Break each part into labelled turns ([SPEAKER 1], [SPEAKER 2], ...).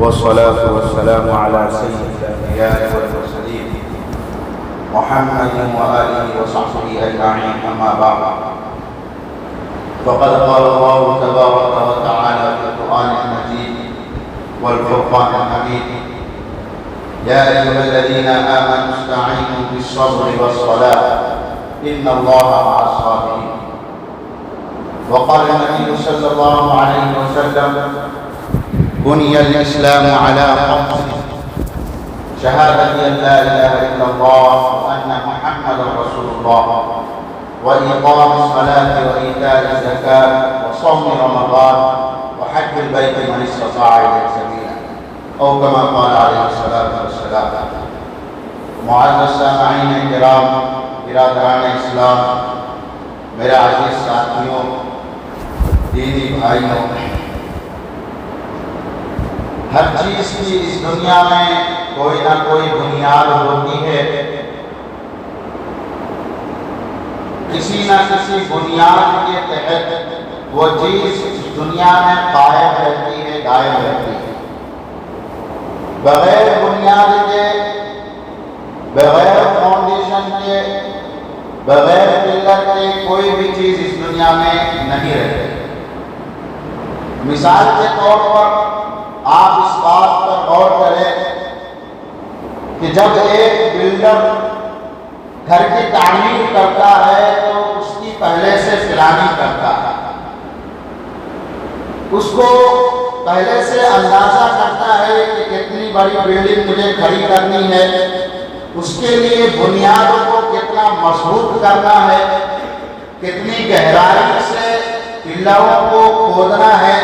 [SPEAKER 1] والصلاة والسلام على سيد الأنبياء والمرسلين محمد وآله وصحبه أجمعين، أما بعد، فقد قال الله تبارك وتعالى في القرآن المجيد والفرقان الحميد: يا أيها الذين آمنوا استعينوا بالصبر والصلاة إن الله مع الصابرين. وقال النبي صلى الله عليه وسلم: بني الإسلام على خمس: شهادة أن لا إله إلا الله وأن محمدا رسول الله، وإقام الصلاة وإيتاء الزكاة وصوم رمضان وحج البيت من استطاع إليه سبيلا، أو كما قال عليه الصلاة والسلام. معزز سامعین کرام، برادران اسلام، میرے عزیز ساتھیوں، دینی بھائیوں، ہر چیز کی اس دنیا میں کوئی نہ کوئی بنیاد ہوتی ہے. کسی نہ کسی بنیاد کے تحت وہ چیز اس دنیا میں قائم رہتی ہے، دائم رہتی ہے. بغیر بنیاد کے، بغیر فاؤنڈیشن کے، بغیر پلر کے کوئی بھی چیز اس دنیا میں نہیں رہتی. مثال کے طور پر آپ اس بات پر غور کریں کہ جب ایک بلڈر گھر کی تعمیر کرتا ہے تو اس کی پہلے سے پلاننگ کرتا ہے، اس کو پہلے سے اندازہ کرتا ہے کہ کتنی بڑی بلڈنگ مجھے کھڑی کرنی ہے، اس کے لیے بنیادوں کو کتنا مضبوط کرنا ہے، کتنی گہرائی سے پلروں کو کھودنا ہے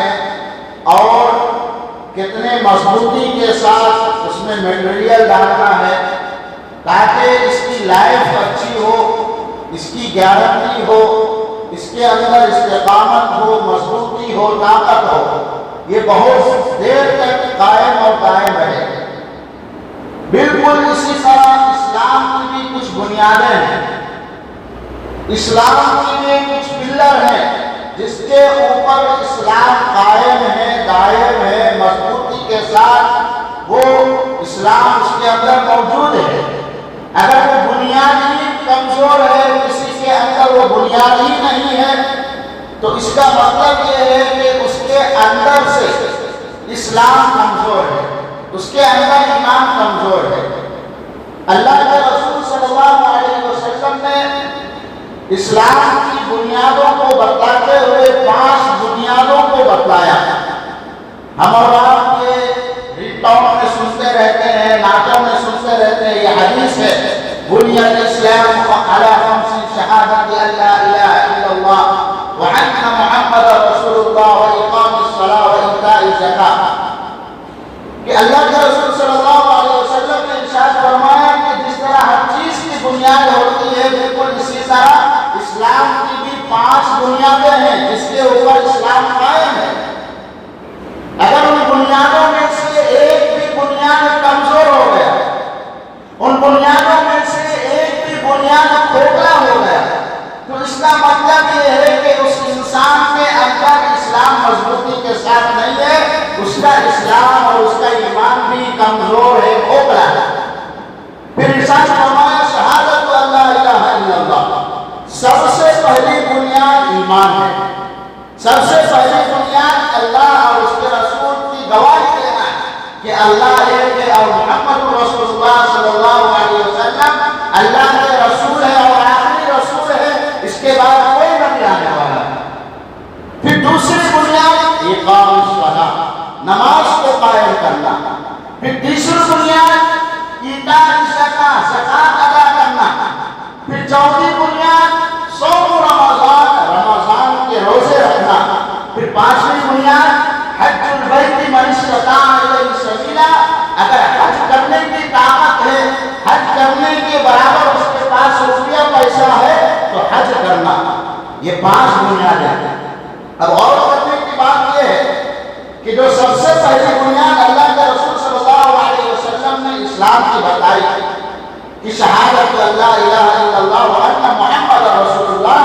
[SPEAKER 1] اور کتنے مضبوطی کے ساتھ اس میں میٹیریل ڈالنا ہے تاکہ اس کی لائف اچھی ہو، اس کی گارنٹی ہو، اس کے اندر استقامت ہو، مضبوطی ہو، طاقت ہو، یہ بہت دیر تک قائم اور قائم رہے. بالکل اسی طرح اسلام کی بھی کچھ بنیادیں ہیں، اسلام کی بھی کچھ پلر ہیں جس کے اوپر اسلام قائم ہے، دائم ہے، مضبوطی کے ساتھ وہ اسلام اس کے اندر موجود ہے. اگر وہ بنیاد ہی کمزور ہے، کسی کے اندر وہ بنیاد ہی نہیں ہے، تو اس کا مطلب یہ ہے کہ اس کے اندر سے اسلام کمزور ہے، اس کے اندر ایمان کمزور ہے. اللہ کے رسول صلی اللہ علیہ وسلم نے اسلام کی بنیادوں کو بتلاتے ہوئے 5 بنیادوں کو بتلایا. ہم اور آپ کے ٹاؤن میں سنتے رہتے ہیں، نعتوں میں سنتے رہتے ہیں، یہ حدیث ہے: بنی الاسلام علی 5: شہادت ان لا الہ الا اللہ وان محمد رسول اللہ واقام الصلاۃ وایتاء الزکاۃ. کہ اللہ کے رسول صلی اللہ علیہ وسلم نے ارشاد فرمایا کہ جس طرح ہر چیز کی بنیاد ہوتی ہے، بالکل اسی طرح اسلام کی بھی 5 بنیادیں ہیں جس کے اوپر اسلام قائم ہے. اگر ان بنیادوں میں سے ایک بھی بنیاد کمزور ہو گیا، ان بنیادوں میں سے ایک بھی بنیاد کھوکھلا ہو گیا، تو اس کا مطلب یہ ہے کہ اس انسان کے اندر اسلام مضبوطی کے ساتھ نہیں ہے، اس کا اسلام اور اس کا ایمان بھی کمزور ہے، کھوکھلا ہے. پھر ارشاد فرمایا: شہادت ان لا الہ الا اللہ. سب سے پہلی بنیاد ایمان ہے، سب سے پہلی بنیاد اللہ اور اس کے رسول کی گواہی دینا ہے کہ اللہ ایک ہے اور محمد رسول اللہ صلی اللہ علیہ وسلم اللہ کے رسول ہے اور آخری رسول ہے، اس کے بعد کوئی نبی آنے والا ہے. پھر دوسری بنیاد اقام الصلاۃ، نماز کو قائم کرنا. پھر تیسری بنیاد ایتاء الزکاۃ، زکات ادا کرنا. پھر چوتھی بنیاد صوم رمضان، رمضان کے روزے رکھنا. پھر 5ویں بنیاد حج البیت من استطاع الیہ سبیلا، اگر حج کرنے کی طاقت ہے، حج کرنے کے برابر اس کے پاس روپیہ پیسہ ہے تو حج کرنا. یہ 5 بنیادیں ہیں. اب غور کرنے کی بات یہ ہے کہ جو سب سے پہلی بنیاد اللہ کے رسول صلی اللہ علیہ وسلم نے اسلام کی بتائی کہ شہادت لا الہ الا اللہ وان محمد رسول اللہ،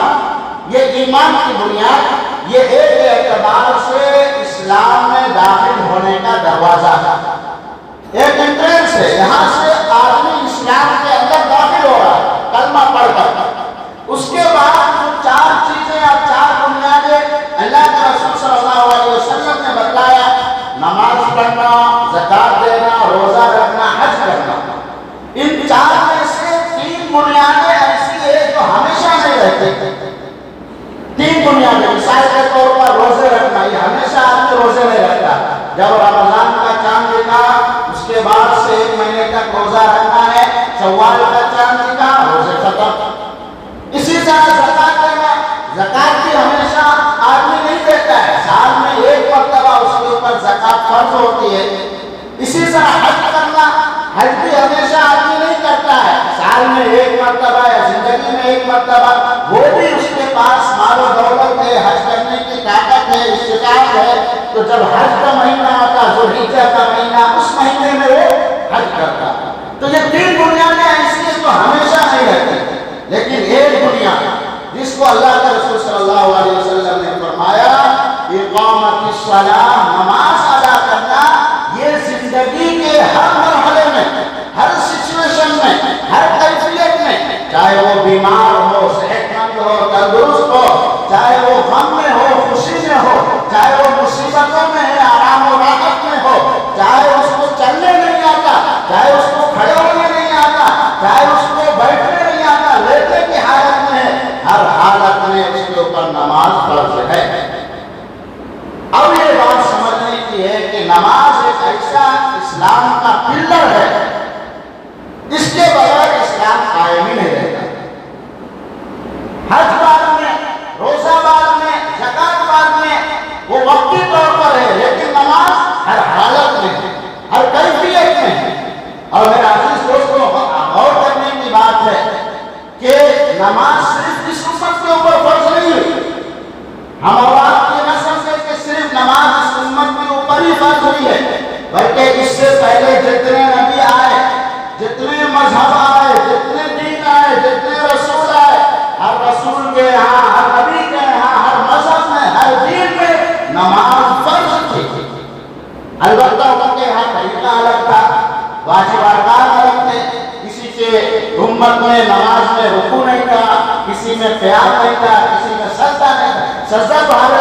[SPEAKER 1] یہ ایمان کی بنیاد، یہ ایک اعتبار سے اسلام میں داخل ہونے کا دروازہ تھا. یہاں سے آدمی اسلام کے اندر داخل ہو رہا ہے کلمہ پڑھ کر، اس کے بعد جو 4 چیزیں اور 4 بنیادیں اللہ کے رسول صلی اللہ علیہ وسلم نے بتلایا، نماز پڑھنا، زکات دینا، روزہ رکھنا، حج کرنا، ان 4 میں سے 3 بنیادیں ایسی ہیں جو ہمیشہ نہیں رہتی۔ 3 بنیادیں، مثال کے طور پر روزے رکھنا، یہ ہمیشہ آدمی روزے نہیں رکھتا، جب رمضان کا چاند دکھا اس کے بعد سے 1 مہینے تک روزہ رکھنا ہے، شوال کا چاند دکھا روزے ختم۔ اسی طرح زکات دینا، زکات بھی ہمیشہ آدمی نہیں دیتا ہے، سال میں 1 مرتبہ اس کے اوپر زکات فرض ہوتی ہے۔ اسی طرح حج کرنا، حج بھی ہمیشہ آدمی نہیں کرتا ہے، سال میں 1 مرتبہ یا زندگی میں 1 مرتبہ، وہ بھی اس کے پاس مال و دولت ہے، حج کرنے کی طاقت ہے، استطاعت ہے، تو جب حج کا مہینہ آتا، ذوالحجہ کا مہینہ، اس مہینے میں وہ حج کرتا۔ تو یہ 3 بنیادیں ایسی ہیں جو ہمیشہ نہیں رہتی، لیکن ایک بنیاد جس کو اللہ کے رسول صلی اللہ علیہ وسلم نے فرمایا، اقامت الصلاۃ، نماز ادا کرنا، یہ زندگی کے ہر مرحلے میں، ہر سچویشن میں، ہر کیفیت میں، چاہے وہ بیمار ہو، صحت مند ہو، تندرست ہو، چاہے وہ غم میں ہو، خوشی میں ہو، چاہے وہ مصیبتوں میں ہے، آرام و راحت میں ہو، چاہے اس کو چلنے نہیں آتا، چاہے اس کو کھڑے ہونے نہیں آتا، چاہے اس کو بیٹھنے نہیں آتا، لیٹنے کی حالت میں ہے، ہر حالت میں اس کے اوپر نماز فرض ہے۔ اب یہ بات سمجھنے کی ہے کہ نماز ایک ایسا اسلام کا پلر ہے، اس کے بغیر اسلام قائم ہی نہیں رہتا۔ حج بعد میں، روزہ بعد میں، زکات بعد میں، وہ وقتی طور پر ہے، لیکن نماز ہر حالت میں ہے، ہر کیفیت میں ہے۔ اور میرے عزیز دوستوں، غور کرنے کی بات ہے کہ نماز صرف اس امت کے اوپر فرض نہیں ہوئی، ہم اولاد کی نسل سے کہ صرف نماز اس امت کے اوپر ہی فرض ہوئی ہے، بلکہ اس سے پہلے جتنے نبی آئے، جتنے مذہب آئے، جتنے دین آئے، جتنے رسول آئے، ہر رسول کے یہاں، ہر نبی کے یہاں، ہر مذہب میں، ہر دین میں نماز فرض تھی۔ البتہ ان کے یہاں طریقہ الگ تھا، واجب ارکان الگ تھے، کسی کے امت میں نماز میں رکوع نہیں تھا، کسی میں قیام نہیں تھا، کسی میں سجدہ نہیں تھا، سجدہ تو ہر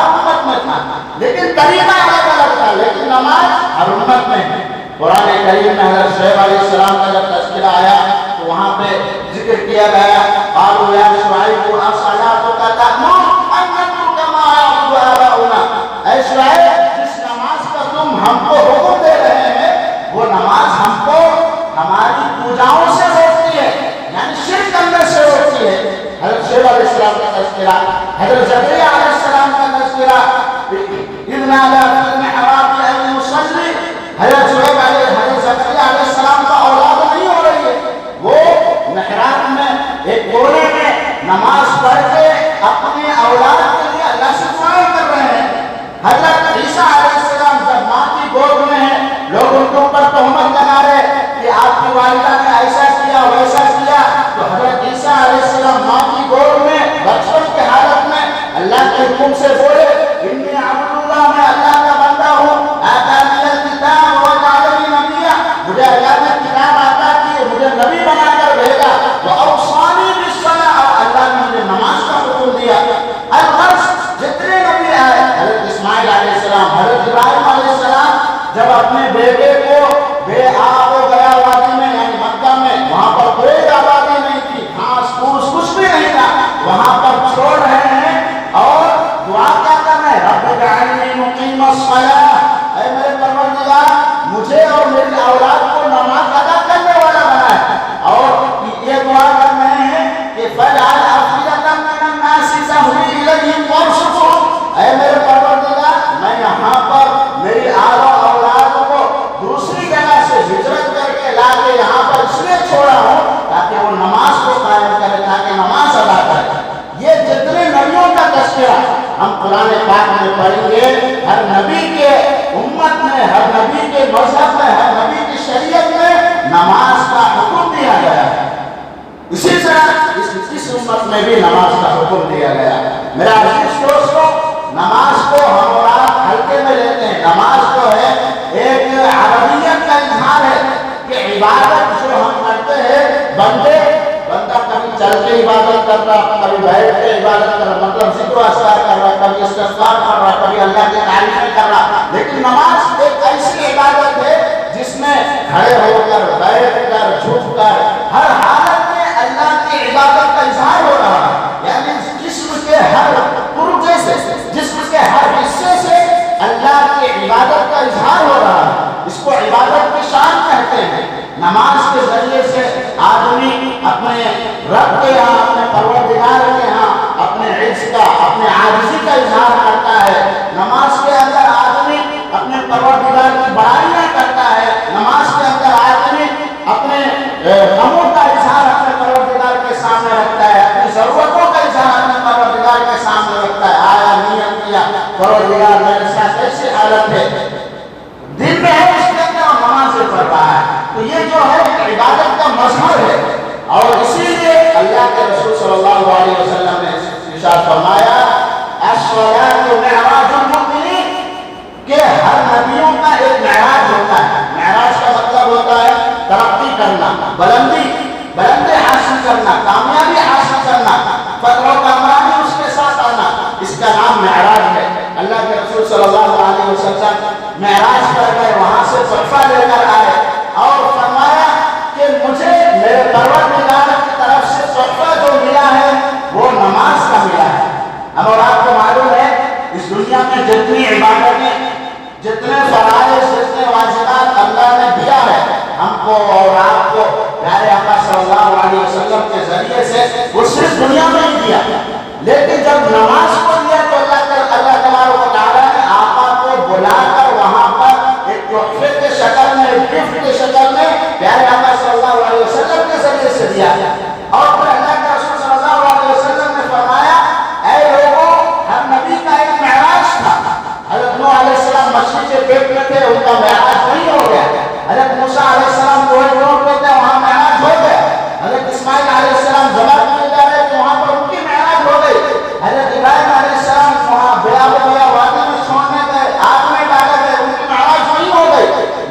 [SPEAKER 1] امت میں تھا، لیکن طریقہ الگ الگ تھا، لیکن نماز ہر امت میں ہے۔ قرآن کریم میں حضرت شعیب علیہ السلام کا جب تذکرہ آیا تو وہاں پہ ذکر کیا گیا، قالوا یا شعیب الصلاۃ تأمرنا ان نترک ما یعبد آباؤنا، اے شعیب جس نماز کا تم ہم کو حکم دے رہے ہیں، وہ نماز ہم کو ہماری پوجاؤں سے روکتی ہے، یعنی شرک کرنے سے روکتی ہے۔ حضرت شعیب علیہ السلام کا تذکرہ، حضرت زکریا علیہ السلام کا تذکرہ، اذ نادى في المحراب ان يصلي، حضرت زکریا علیہ السلام کا اولاد نہیں ہو رہی ہے، وہ محراب میں ایک کونے میں نماز پڑھ کے اپنے اولاد کے لیے اللہ سے دعائیں کر رہے ہیں۔ حضرت عیسیٰ علیہ السلام جب ماں کی گود میں ہیں، لوگ ان کے اوپر تہمت لگا رہے کہ آپ کی والدہ نے ایسا کیا ویسا کیا، تو حضرت عیسیٰ علیہ السلام ماں کی گود میں بچپن کی حالت میں اللہ کے حکم سے بولے، انی عبد اللہ، میں اللہ کا بندہ ہوں، آتانی الکتاب وجعلنی نبیا، مجھے اللہ نے کتاب عطا کی، مجھے نبی بنا کر بھیجا، واوصانی بالصلاۃ، اور اللہ نے مجھے نماز کا حکم دیا۔ الغرض جتنے نبی آئے، حضرت اسماعیل علیہ السلام، حضرت ابراہیم علیہ السلام جب اپنے بیٹے کو بے آب ہو گیا وادی میں، یعنی مکہ میں، وہاں پر کوئی آبادی نہیں تھی، گھاس پھوس کچھ بھی نہیں تھا، وہاں پر چھوڑ رہے ہیں اور دعا کیا کر رہے ہیں، رب اجعلنی مقیم الصلاۃ، اے میرے پروردگار مجھے اور میری اولاد کو نماز ادا کرنے والا بنا ہے، اور یہ دعا کر رہے ہیں کہ فاجعل افئدة من الناس تهوی الیہم وارزقهم، اے میرے پروردگار میں یہاں پر میری اولاد کو دوسری جگہ سے ہجرت کر کے لا کے یہاں پر اس لیے چھوڑا ہوں تاکہ وہ نماز کو قائم کرے، تاکہ نماز ادا کرے۔ یہ جتنے نبیوں کا تذکرہ ہم قرآن پاک میں پڑھیں گے، ہر نبی کے امت میں، ہر نبی کے مذہب میں، ہر نبی کی شریعت میں نماز کا حکم دیا گیا ہے۔ اسی طرح اس امت میں بھی نماز کا حکم دیا گیا۔ میرا عزیز دوستو، نماز کو ہم اور آپ ہلکے میں لیتے ہیں۔ نماز جو ہے ایک عربیت کا اظہار ہے کہ چل کے عبادت کر رہا، کبھی بیٹھ کے عبادت کر رہا، مطلب ذکر و اذکار کر رہا، کبھی استغفار کر رہا، کبھی اللہ کی تعریفیں کر رہا. لیکن نماز ایک ایسی عبادت ہے جس میں کھڑے ہو کر، بیٹھ کر، جھک کر، ہر حالت میں اللہ کی عبادت کا اظہار ہو رہا ہے. یعنی جسم کے ہر پرزے سے، جسم کے ہر حصے سے اللہ کی عبادت کا اظہار ہو رہا ہے. اس کو عبادت کی شان کہتے ہیں. نماز کے ذریعے سے آدمی اپنے رب کے یہاں، اپنے پروردگار کے یہاں اپنے عجز کا، اپنے عاجزی کا اظہار کرتا ہے. نماز کے اندر آدمی اپنے پروردگار کی بڑائیاں کرتا ہے. نماز کے اندر آدمی اپنے غموں کا اظہار اپنے پروردگار کے سامنے رکھتا ہے، اپنی ضرورتوں کا اظہار اپنے پروردگار کے سامنے رکھتا ہے. آیا نیت کیا پروردگار میرے ساتھ ایسی حالت ہے، دل میں ہے اس کے اندر نماز پڑھ رہا ہے. تو یہ جو ہے عبادت کا مظہر ہے. اور اسی لیے اللہ کے رسول صلی اللہ علیہ وسلم نے ارشاد فرمایا الصلاۃ معراج المؤمنین، کہ ہر نبیوں کا ایک معراج ہوتا ہے. معراج کا مطلب ہوتا ہے ترقی کرنا، بلندی حاصل کرنا، کامیابی حاصل کرنا، فتح و کامرانی اس کے ساتھ آنا. اس کا نام معراج ہے. اللہ کے رسول صلی اللہ علیہ وسلم معراج کر گئے، وہاں سے تحفہ لے کر آئے اور فرمایا کہ مجھے میرے پروردگار کی طرف سے تحفہ جو ملا ہے وہ نماز کا ملا ہے. اب اور آپ کو معلوم ہے اس دنیا میں جتنی عبادتیں، جتنے فرائض، جتنے واجبات اللہ نے دیا ہے ہم کو اور آپ کو پیارے آقا صلی اللہ علیہ وسلم کے ذریعے سے، وہ صرف دنیا میں ہی دیا. لیکن جب نماز کو دیا تو اللہ تبارک و تعالیٰ نے آقا کو بلا کر وہاں پر ایک تحفے کے شکل میں، ایک گفٹ کے شکل میں پیارے آقا صلی اللہ علیہ وسلم کے ذریعے سے دیا. اور پھر اللہ کے رسول صلی اللہ علیہ وسلم نے فرمایا اے لوگوں، ہر نبی کا ایک معراج تھا. حضرت نوح علیہ السلام مچھلی کے پیٹ میں تھے، ان کا معراج وہی ہو گیا. حضرت موسیٰ علیہ السلام کوہ طور پہ تھے، وہاں معراج ہو گیا. حضرت اسماعیل علیہ السلام ذبح کیے جا رہے تھے، وہاں پر ان کی معراج ہو گئی. حضرت ابراہیم علیہ السلام وہاں بلا بلا وادی میں چھوڑنے گئے، آگ میں ڈالے گئے، ان کی معراج وہی ہو گئی.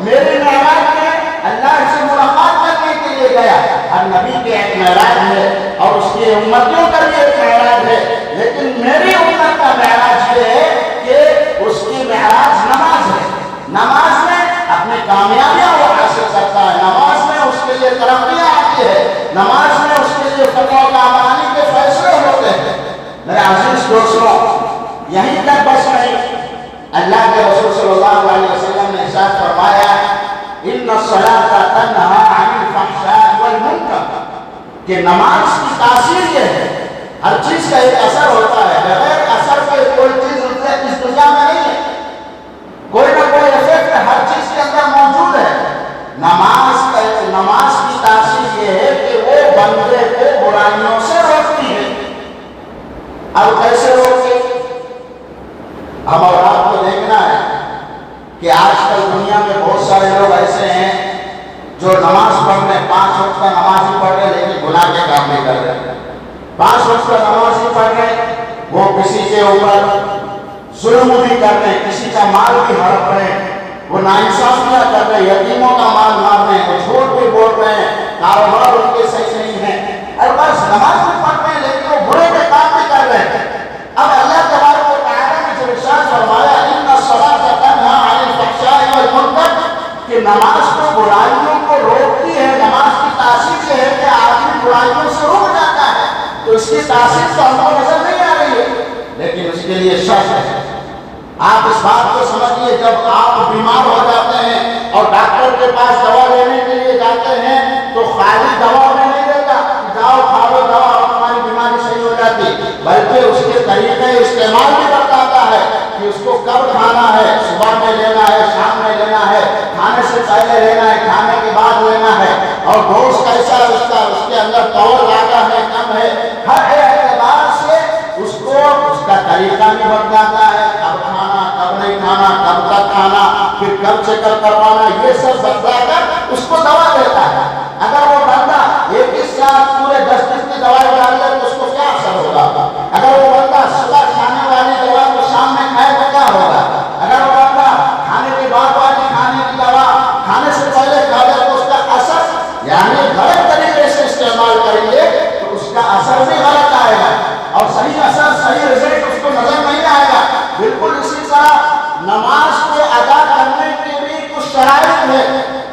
[SPEAKER 1] میری معراج میں اللہ سے ملاقات کرنے کے لیے گیا. ہر نبی کے ایک معراج ہے اور اس کی امتیوں کا بھی ایک معراج ہے. لیکن میری امت کا معراج یہ ہے کہ اس کی معراج نماز ہے. نماز میں اپنی کامیابیاں وہ حاصل کرتا ہے، نماز میں اس کے لیے ترقیاں آتی ہے، نماز میں اس کے لیے فتح و کامرانی کے فیصلے ہوتے ہیں. میرے عزیز دوستوں، یہیں تک بس نہیں، اللہ کے رسول صلی اللہ علیہ وسلم نے ارشاد فرمایا ان الصلاۃ تنہی عن الفحشاء والمنکر، کہ نماز کی تاثیر یہ ہے، ہر چیز کا ایک اثر ہوتا ہے، بغیر اثر کے کوئی چیز اس دنیا میں نہیں ہے. کوئی نہ کوئی افیکٹ ہر چیز کے اندر موجود ہے. نماز کی تاثیر یہ ہے کہ وہ بندے کو برائیوں سے روکتی ہے. اب کیسے روکے؟ ہم اور آپ کو دیکھنا ہے کہ آج کل دنیا میں بہت سارے لوگ ایسے ہیں جو نماز پڑھ رہے، 5 وقت کا نماز ہی پڑھ رہے لیکن گناہ کے کام نہیں کر رہے. 5 وقت کا نماز ہی پڑھ رہے، وہ کسی کے اوپر ظلم بھی کر رہے، کسی کا مال بھی ہڑپ رہے ہیں، وہ ناانصافیاں کر رہے، یتیموں کا مال مار رہے ہیں، وہ جھوٹ بھی بول رہے ہیں، کاروبار ان کے صحیح نہیں ہے، اور بس نماز بھی پڑھ رہے ہیں لیکن وہ برے کے کام بھی کر رہے ہیں. اب اللہ تبارک و تعالیٰ نے جو ارشاد فرمایا ان الصلاۃ تنہی عن الفحشاء والمنکر، کہ نماز کو برائیوں کو روکتی ہے. نماز کی تاثیر یہ ہے کہ آدمی برائیوں سے رک جاتا ہے. تو اس کی تاثیر تو ہم کو نظر نہیں آ رہی ہے، لیکن اس کے لیے شرط ہے. آپ اس بات کو سمجھیے، جب آپ بیمار ہو جاتے ہیں اور ڈاکٹر کے پاس دوا لینے کے لیے جاتے ہیں تو خالی دوا میں نہیں دیتا کہ جاؤ کھا لو دوا اور تمہاری بیماری صحیح ہو جاتی، بلکہ اس کے طریقے استعمال بھی بتاتا ہے کہ اس کو کب کھانا ہے، صبح میں لینا ہے، شام میں لینا ہے، کھانے سے پہلے لینا ہے، کھانے کے بعد لینا ہے، اور ڈوز کیسا ہے اس کا، اس کے اندر پاور زیادہ ہے کم ہے، ہر اعتبار سے اس کو اس کا طریقہ بھی بتاتا ہے، کب کھانا، کب نہیں کھانا، کب تک کھانا، پھر کب چیک اپ کروانا، یہ سب بتلا کر اس کو دوا دیتا ہے. اگر وہ بندہ ایک ہی ساتھ پورے 10 دن کی دوائی ڈال دے تو اس کو کیا اثر ہوگا؟ اگر وہ بندہ صبح کھانے والی دوا کو شام میں کھائے تو کیا ہوگا؟ اگر وہ بندہ کھانے کے بعد والی کھانے کی دوا کھانے سے پہلے کھا لے تو اس کا اثر، یعنی غلط طریقے سے استعمال کریں گے تو اس کا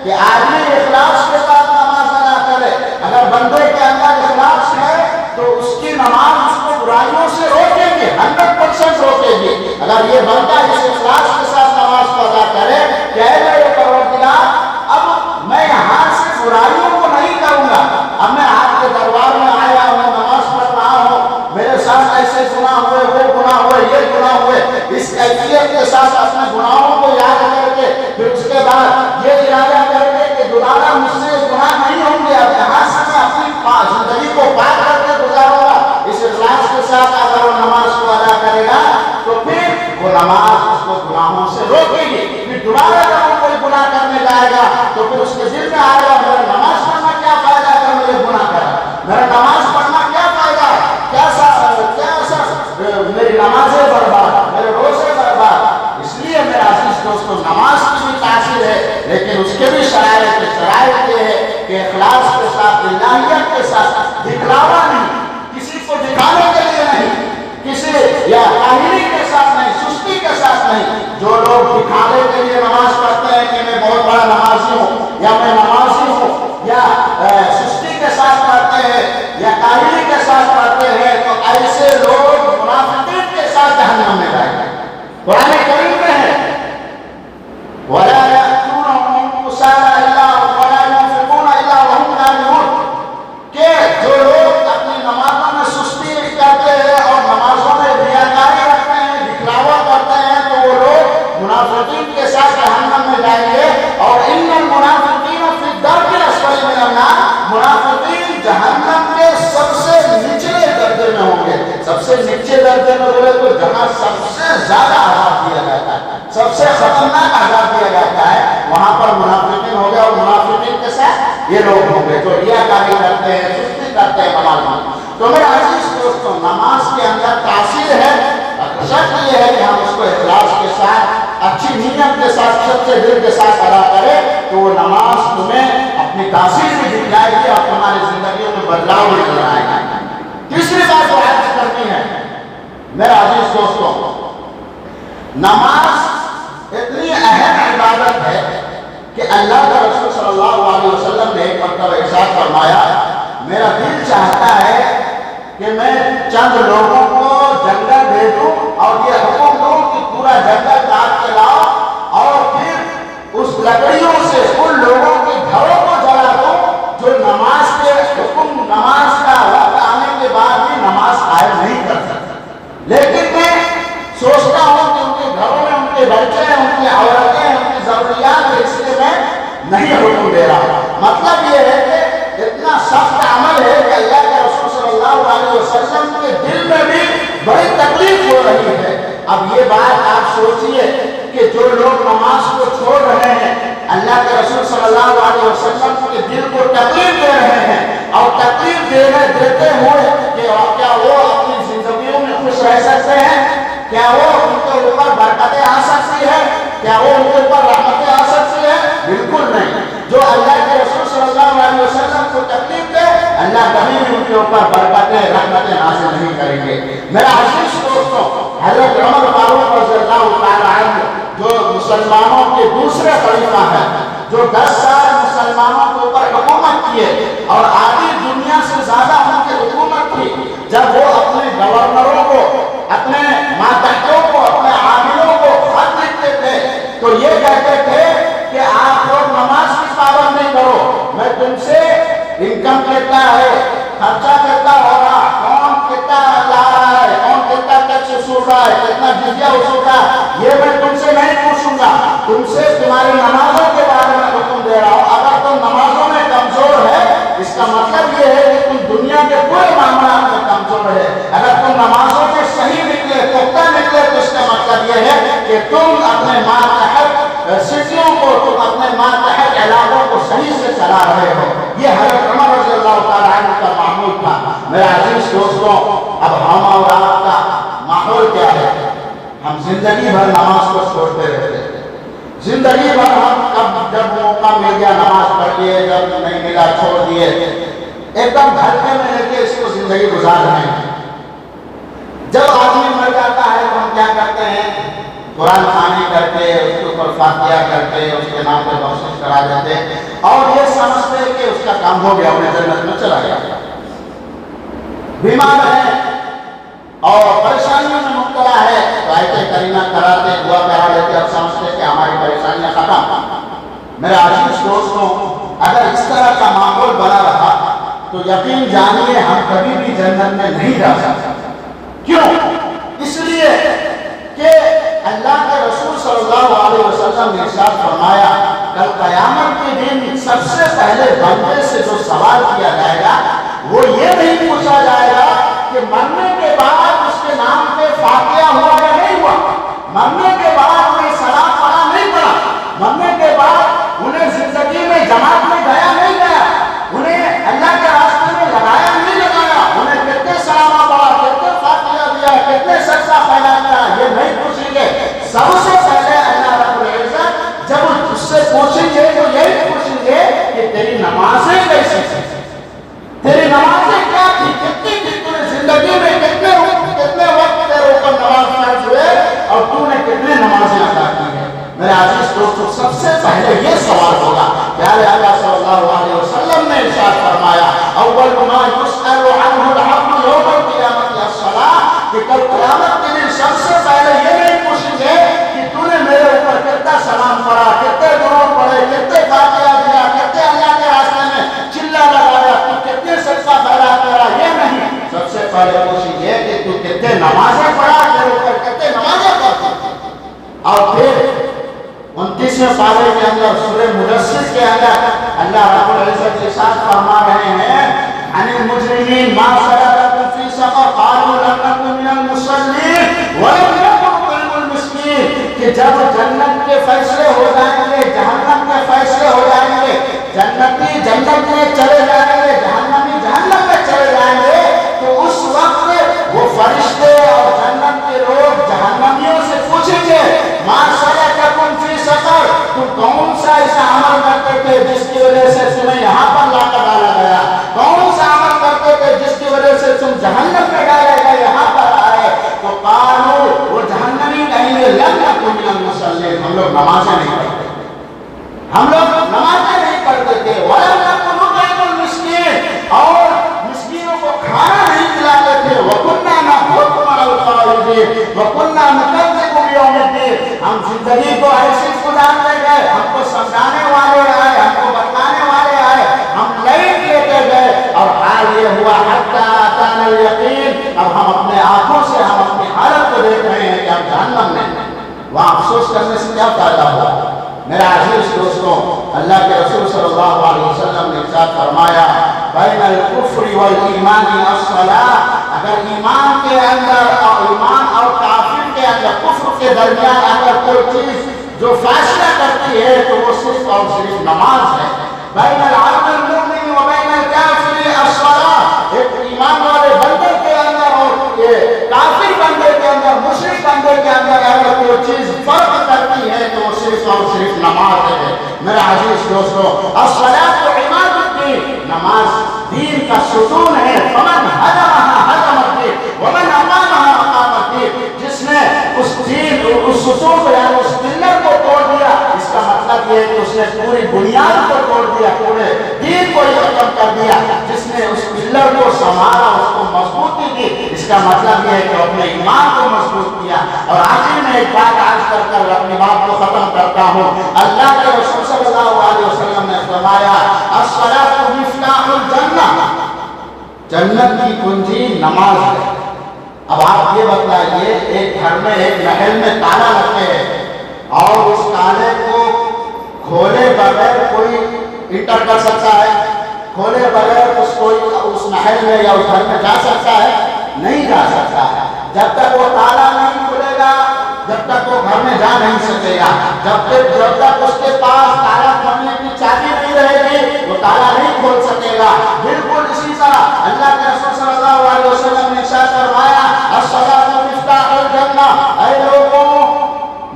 [SPEAKER 1] کہ آدمی اخلاص کے ساتھ نماز ادا کرے. اگر بندے کے اندر اخلاص ہے تو اس کی نماز اس کو برائیوں سے روکے گی، 100% روکے گی. اگر یہ بندہ اس اخلاص کے ساتھ نماز کو ادا کرے کہ اے میرے پروردگار، اب میں یہاں سے برائیوں کو نہیں کروں گا، اب میں آپ کے دربار میں آیا ہوں، نماز پڑھ رہا ہوں، میرے ساتھ ایسے گناہ ہوئے، وہ گناہ ہوئے، یہ گناہ ہوئے، اس کیفیت کے ساتھ اپنے گناہوں کو یاد کر کے پھر اس کے بعد یہ ارادہ کر کے کہ دوبارہ مجھ سے گناہ نہیں ہوں گے، اب یہاں سے میں اپنی زندگی کو پاک کر کے گزاروں گا، اس اخلاص کے ساتھ اگر وہ نماز کو ادا کرے گا تو پھر وہ نماز اس کو گناہوں سے روکے گی. پھر دوبارہ جب وہ کوئی گناہ کرنے جائے گا تو پھر اس کے دل میں آئے گا میرا نماز پڑھنا کیا فائدہ اگر مجھے گناہ کرا، میرا نماز پڑھنا کیا فائدہ، میری نمازیں برباد، میرے روزے برباد. اس لیے میرے عزیز دوستو، نماز کی بھی تاثیر ہے لیکن اس کے بھی شرائط یہ ہے کہ اخلاص کے ساتھ، الہیت کے ساتھ، دکھلاوا نہیں، کسی کو دکھانے کے لیے نہیں، کسی یا کاہلی کے ساتھ نہیں، سستی کے ساتھ نہیں. جو لوگ دکھانے کے لیے نماز پڑھتے ہیں کہ میں بہت بڑا نمازی ہوں یا میں نمازی ہوں، یا سستی کے ساتھ پڑھتے ہیں یا کاہلی کے ساتھ پڑھتے ہیں، تو ایسے لوگ منافقین کے ساتھ جہنم میں جائیں گے. قرآن کریم میں ہے وَلَا يَأْتُونَهُمْ كُسَالَىٰ إِلَّا وَلَا يُنْفِقُونَ إِلَّا وَهُمْ كَارِهُونَ، کہ جو لوگ اپنی نمازوں میں سستی کرتے ہیں اور نمازوں میں ریاکاری رکھتے ہیں، دکھلاوا کرتے ہیں، تو وہ لوگ منافقین کے ساتھ جہنم میں جائیں گے. اور ان المنافقین فی الدرک الاسفل من النار، منافقین جہنم کے سب سے نچلے درجے میں ہوں گے. سب سے نیچے درجے میں بولے تو جہاں سب سے زیادہ عذاب دیا جاتا ہے، سب سے خطرناک عذاب دیا جاتا ہے، وہاں پر منافقین ہو گیا. اور منافقین کے ساتھ یہ لوگ ہوں گے جو ریاکاری کرتے ہیں، سستی کرتے ہیں نماز میں. تو میرے عزیز دوستوں، نماز کے اندر تاثیر ہے، شرط یہ ہے کہ ہم اس کو اخلاص کے ساتھ، اچھی نیت کے ساتھ، سچے دل کے ساتھ ادا کریں تو وہ نماز تمہیں اپنی تاثیر بھی دکھلائے گی اور تمہاری زندگیوں میں بدلاؤ بھی لائے گا. تیسری بات جو عرض کرنی ہے میرے عزیز دوستوں، نماز اتنی اہم عبادت ہے کہ اللہ کے رسول صلی اللہ علیہ وسلم نے ایک مرتبہ ارشاد فرمایا، میرا دل چاہتا ہے کہ میں چند لوگوں کو جنگل بھیجوں اور یہ حکم دوں کہ پورا جنگل کاٹ کے لاؤ اور پھر اس لکڑیوں سے ان لوگوں کے گھروں کو جلا دو جو نماز کے حکم، نماز کا وقت آنے کے بعد بھی نماز قائم نہیں کر سکتے. لیکن میں سوچتا ہوں کہ ان کے گھروں میں ان کے بچے ہیں، ان کی عورتیں ہیں، ان کی ضروریات ہے، اس لیے میں نہیں حکم دے رہا. مطلب یہ ہے کہ اتنا سخت عمل ہے کہ اللہ کے رسول صلی اللہ علیہ وسلم کے دل میں بھی بڑی تکلیف ہو رہی ہے. اب یہ بات آپ سوچئے کہ جو لوگ نماز کو چھوڑ رہے ہیں، اللہ کے رسول صلی اللہ علیہ وسلم کے دل کو تکلیف دے رہے ہیں، اور تکلیف دیتے ہوئے کہ کیا وہ اپنی زندگیوں میں خوش رہ سکتے ہیں؟ کیا وہ ان کے اوپر برکتیں آ سکتی ہے؟ کیا وہ ان کے اوپر رحمتیں آ سکتی ہے؟ بالکل نہیں. جو اللہ کے رسول صلی اللہ علیہ وسلم کو تکلیف دے، اللہ کبھی بھی ان کے اوپر برکتیں، رحمتیں حاصل نہیں کریں گے. میرا عزیز دوستوں، حضرت عمر فاروق رضی اللہ تعالیٰ عنہ جو مسلمانوں کے دوسرے خلیفہ ہیں، جو 10 سال مسلمانوں کے اوپر حکومت کیے اور آدھی دنیا سے زیادہ ان کی حکومت تھی، جب وہ اپنے گورنروں کو، اپنے ماتحتوں کو، اپنے عاملوں کو خط لکھتے تھے تو یہ کہتے تھے کہ آپ لوگ نماز کی پابندی کرو، میں تم سے انکم کتنا ہے، خرچہ کتنا ہو رہا، کون کتنا لا رہا ہے، کون کتنا ٹیکس وصول رہا ہے، کتنا جزیہ وصول رہا ہے، یہ میں تم سے نہیں پوچھوں گا، تم سے تمہاری نمازوں کے بارے میں حکم دے رہا ہوں. اگر تم نمازوں میں کمزور ہے، اس کا مطلب یہ ہے کہ تم دنیا کے پورے معاملات میں کمزور ہے. اگر تم نمازوں میں صحیح نکلے، پختہ نکلے، تو اس کا مطلب یہ ہے کہ تم اپنے ماتحت سٹیوں کو، تم اپنے ماتحت علاقوں کو صحیح سے چلا رہے ہو. یہ حضرت عمر رضی اللہ تعالیٰ عنہ کا معمول تھا. میرے عزیز دوستوں، اب ہم اور آپ کا ماحول کیا ہے؟ ہم زندگی بھر نماز کو چھوڑتے رہتے ہیں. زندگی بھر ہم جب موقع مل گیا نماز پڑھ لیے، جب نہیں ملا چھوڑ دیے، ایک دم ہلکے میں لے کے اس کو زندگی گزار رہے ہیں. جب آدمی مر جاتا ہے تو ہم کیا کرتے ہیں؟ قرآن خوانی کر کے اس کے اوپر فاتحہ کر کے اس کے نام پہ بخشش کرا دیتے اور یہ سمجھتے کہ اس کا کام ہو گیا، انہیں جنت میں چلا گیا۔ بیمار ہے اور پریشانیوں میں مبتلا ہے تو آیت کریمہ کراتے، دعا کرا لیتے، اب سمجھتے کہ ہماری پریشانیاں ختم۔ میرے عزیز دوستوں، اگر اس طرح کا ماحول بنا رہا تو یقین جانیے ہم کبھی بھی جنت میں نہیں جا سکتے۔ کیوں؟ اس لیے کہ اللہ کے رسول صلی اللہ علیہ وسلم نے ارشاد فرمایا کل قیامت کے دن سب سے پہلے بندے سے جو سوال کیا جائے گا وہ یہ نہیں پوچھا جائے گا کہ مرنے کے بعد اس کے نام پہ فاتحہ ہوا یا نہیں ہوا، مرنے کے بعد انہیں سلام پڑھا نہیں پڑھا، مرنے کے بعد انہیں زندگی میں جماعت میں گیا نہیں گیا، انہیں اللہ کے راستے میں لگایا نہیں لگایا، انہیں کتنے سلام پڑھا، کتنے فاتحہ دیا، کتنے سجدہ پھیلایا، یہ نہیں پوچھیں گے۔ سب سے پہلے اللہ رب العزت جب اس سے پوچھیں گے تو یہی پوچھیں گے کہ تیری نمازیں کیسی تھی، تیری نمازیں کیا تھی، کتنی تھی، تو نے زندگی میں کتنے وقت تیرے اوپر نماز فرض ہوئے اور تو نے کتنے نمازیں ادا کی ہیں۔ میرے عزیز دوستو، سب سے پہلے یہ سوال ہوگا۔ پیارے آقا صلی اللہ علیہ وسلم نے ارشاد فرمایا اول ما یسأل عنہ العبد یوم القیامت الصلاۃ، کہ کل قیامت کے دن سب سے پہلے یہ نہیں پوچھیں گے کہ تو نے میرے اوپر کتنا سلام پڑھا، کتنے درود پڑھے، کتنے فاتحہ دیا، کتنے اللہ کے راستے میں چلا لگایا، تو کتنے سجدہ پھیلا کرا، یہ نہیں، سب سے پہلے پوچھیں گے کہ تو کتنے نمازیں پڑھا، میرے اوپر کتنے نمازیں پڑھا۔ اور پھر 29ویں پارے کے اندر سورہ مدثر کے اندر اللہ رب العزت ارشاد فرما رہے ہیں عن المجرمین ما سلککم فی سقر قالوا لم نکن من المصلین ولم نکن نطعم المسکین، کہ جب جنت کے فیصلے ہو جائیں گے، جہنم کے فیصلے ہو جائیں گے، جنتی جنت میں چلے جائیں گے، جہنمی جہنم میں چلے جائیں گے، تو اس وقت وہ فرشتے اور جنت کے لوگ جہنمیوں سے پوچھیں گے ما سلککم فی سقر، تم کون سا ایسا عمل کرتے تھے جس کی وجہ سے تمہیں یہاں پر لا کر ڈالا گیا، کون سا عمل کرتے تھے جس کی وجہ سے تم جہنم میں ڈالے گئے، یہاں پر آئے، تو قالوا، وہ جہنمی کہیں گے لم نکن من المصلین، ہم لوگ نمازیں نہیں پڑھتے، ہم لوگ نمازیں نہیں پڑھتے تھے، ولم نکن نطعم المسکین، اور مسکینوں کو کھانا نہیں کھلاتے تھے، وَكُنَّا نَخُوضُ مَعَ الْخَائِضِينَ وَكُنَّا نُكَذِّبُ بِيَوْمِ الدِّينِ، ہم زندگی کو ایسے گزارتے گئے، ہم کو سمجھانے والے آئے، ہم کو بتانے والے آئے، ہم لائٹ لیتے گئے، اور حال یہ ہوا حتی اتانا الیقین، اب ہم اپنے آنکھوں سے ہم اپنی حالت کو دیکھ رہے ہیں کہ ہم جہنم میں ہیں، وہاں افسوس کرنے سے کیا فائدہ ہوا۔ میرا عزیز دوستوں، اللہ کے رسول صلی اللہ علیہ وسلم نے ارشاد فرمایا بین الکفر والایمان الصلاۃ، اگر ایمان کے اندر اور ایمان اور کافر کے اندر، کفر کے درمیان اگر کوئی چیز جو فیصلہ کرتی ہے تو وہ صرف اور صرف نماز ہے۔ بین العبد المؤمن و بین الکافر الصلاۃ، ایک ایمان والے بندے کے اندر اور یہ کافر بندے کے اندر، مشرک بندے کے اندر اگر کوئی چیز فرق کرتی ہے تو وہ صرف اور صرف نماز ہے۔ میرا عزیز دوستو، الصلاۃ عماد الدین، نماز دین کا ستون ہے، فمن ہدمها ہدم الدین ومن اقامها اقام الدین، جس نے اس دین، اس ستون کو یعنی اس پلر کو توڑ دیا، اس کا مطلب یہ ہے کہ اس نے پوری بنیاد کو توڑ دیا، پورے دین کو ختم کر دیا۔ جس نے اس پلر کو سنبھالا، اس کو مضبوطی دی، اس کا مطلب یہ ہے کہ اپنے ایمان کو مضبوط کیا۔ اور آخر میں ایک بات عرض کر اپنی بات کو ختم کرتا ہوں، اللہ کے رسول صلی اللہ علیہ وسلم نے فرمایا الصلاۃ مفتاح الجنہ، جنت کی کنجی نماز ہے۔ اب آپ یہ بتائیے، ایک گھر میں، ایک محل میں تالا لگتے ہیں اور اس تالے کو کھولے بغیر کوئی انٹر کر سکتا ہے؟ کھولے بغیر کوئی اس محل میں یا اس گھر میں جا سکتا ہے؟ نہیں جا سکتا ہے۔ جب تک وہ تالا نہیں کھلے گا، جب تک وہ گھر میں جا نہیں سکے گا، جب تک اس کے پاس تالا کھولنے کی چابی نہیں رہے گی وہ تالا نہیں کھول سکے گا۔ بالکل اسی طرح اللہ کے رسول صلی اللہ علیہ وسلم نے ارشاد فرمایا الصلاۃ مفتاح الجنہ، اے لوگوں،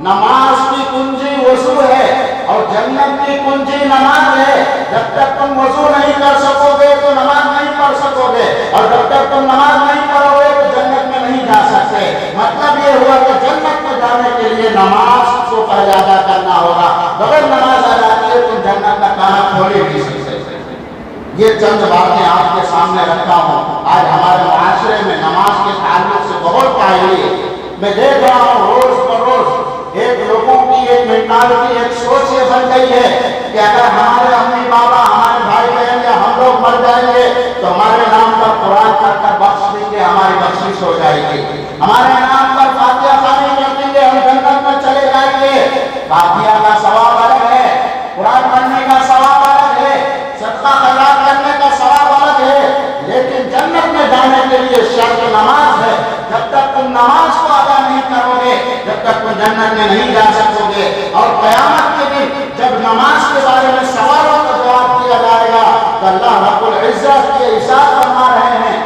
[SPEAKER 1] نماز کی کنجی وضو ہے اور جنت کی کنجی نماز ہے۔ جب تک تم وضو نہیں کر سکو گے تو نماز نہیں پڑھ سکو گے، اور جب تک تم نماز نہیں پڑھو گے تو جنت میں نہیں جا سکتے۔ مطلب یہ ہوا کہ جنت میں جانے کے کے لیے نماز کو پہلے ادا کرنا ہوگا. بغیر نماز ادا کیے تم جنت کا تالا کھولے نہیں سکتے. یہ چند باتیں آپ کے سامنے رکھا ہوں. آج ہمارے معاشرے میں نماز کے تعلق سے بہت پائیداری ہے. میں دیکھ رہا ہوں روز بروز ایک لوگوں کی ایک مینٹالٹی، ایک سوچ یہ بن گئی ہے کہ اگر ہمارے امی بابا، ہمارے بھائی بہن یا ہم لوگ مر جائیں گے تو ہمارے نام پر قرآن پڑھ کر بخش دیں گے، ہماری بخشش ہو جائے گی. ہمارے نام پر فاتحہ خوانی کر دیں گے، ہم جنت میں چلے جائیں گے. فاتحہ کا ثواب الگ ہے، قرآن پڑھنے کا ثواب الگ ہے، صدقہ خیرات کرنے کا ثواب الگ ہے، لیکن جنت میں جانے کے لیے شرط نماز ہے. جب تک تم نماز کو ادا نہیں کرو گے، جب تک تم جنت میں نہیں جا سکو گے. اور قیامت کے دن جب نماز کے بارے میں سوالوں کا جواب دیا جائے گا تو اللہ رب العزت یہ ارشاد فرما رہے ہیں.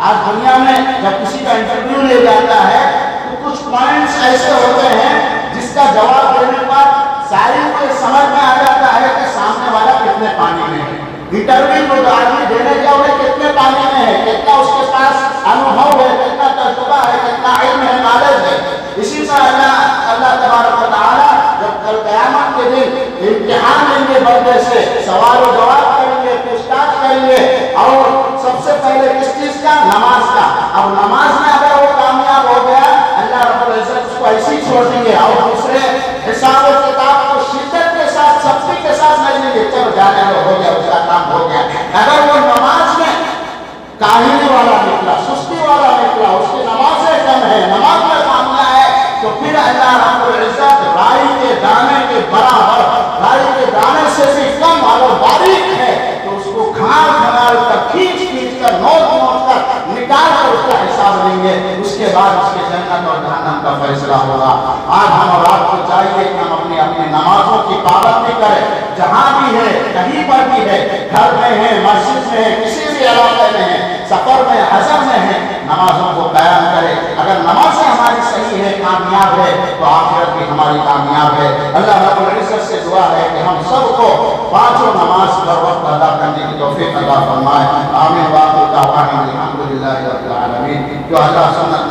[SPEAKER 1] آج دنیا میں جب کسی کا انٹرویو لے جاتا ہے تو کچھ پوائنٹس ایسے ہوتے ہیں جس کا جواب دینے پر ساری کو سمجھ میں آ جاتا ہے کہ سامنے والا کتنے پانی میں ہے. انٹرویو کو جو آدمی دینے گیا انہیں کتنے پانی میں ہے، کتنا اس کے پاس انوبھو ہے، کتنا تجربہ ہے، کتنا علم ہے، نالج ہے. اسی سے اللہ تبارک و تعالیٰ جب کل قیامت کے دن امتحان لیں گے بندے سے، سوال و جواب کریں گے، پوچھ تاچھ کریں گے، اور سب سے پہلے کس چیز کا؟ نماز کا. اب نماز میں اگر وہ کامیاب ہو گیا اللہ رب العزت اس کو ایسی چھوڑ دیں گے اور دوسرے حساب و کتاب کو شدت کے ساتھ سختی کے ساتھ نہیں لیں گے. چلو جانے دو، ہو گیا، اس کا کام ہو گیا. اگر وہ نماز میں کاہلی والا نکلا، سستی والا نکلا، اس کی نمازیں کم ہے، نماز میں کامیا ہے، تو پھر اللہ رب العزت رائی کے دانے کے برابر، رائی کے دانے سے بھی کم اور باریک ہے تو اس کو کھال کھال کر، کھینچ کھینچ کر، نوچ نوچ کر نکال کر اس کا حساب لیں گے. اس کے بعد اس کے جنت اور جہنم کا فیصلہ ہوگا. آج ہم اور آپ کو چاہیے کہ ہم اپنی نمازوں کی پابندی کریں. جہاں بھی ہے، کہیں پر بھی ہے، گھر میں ہے، مسجد میں ہے، کسی بھی علاقے میں ہے، سفر میں، حضر میں ہے، نمازوں کو قیام کرے. اگر نمازیں ہماری صحیح ہے، کامیاب ہے، تو آخرت بھی ہماری کامیاب ہے. اللہ رب العزت سے دعا ہے کہ ہم سب کو پانچوں نماز پر وقت ادا کرنے کی توفیق عطا فرمائے. آمین. واخر دعوانا الحمدللہ رب العالمین. جو اللہ سنت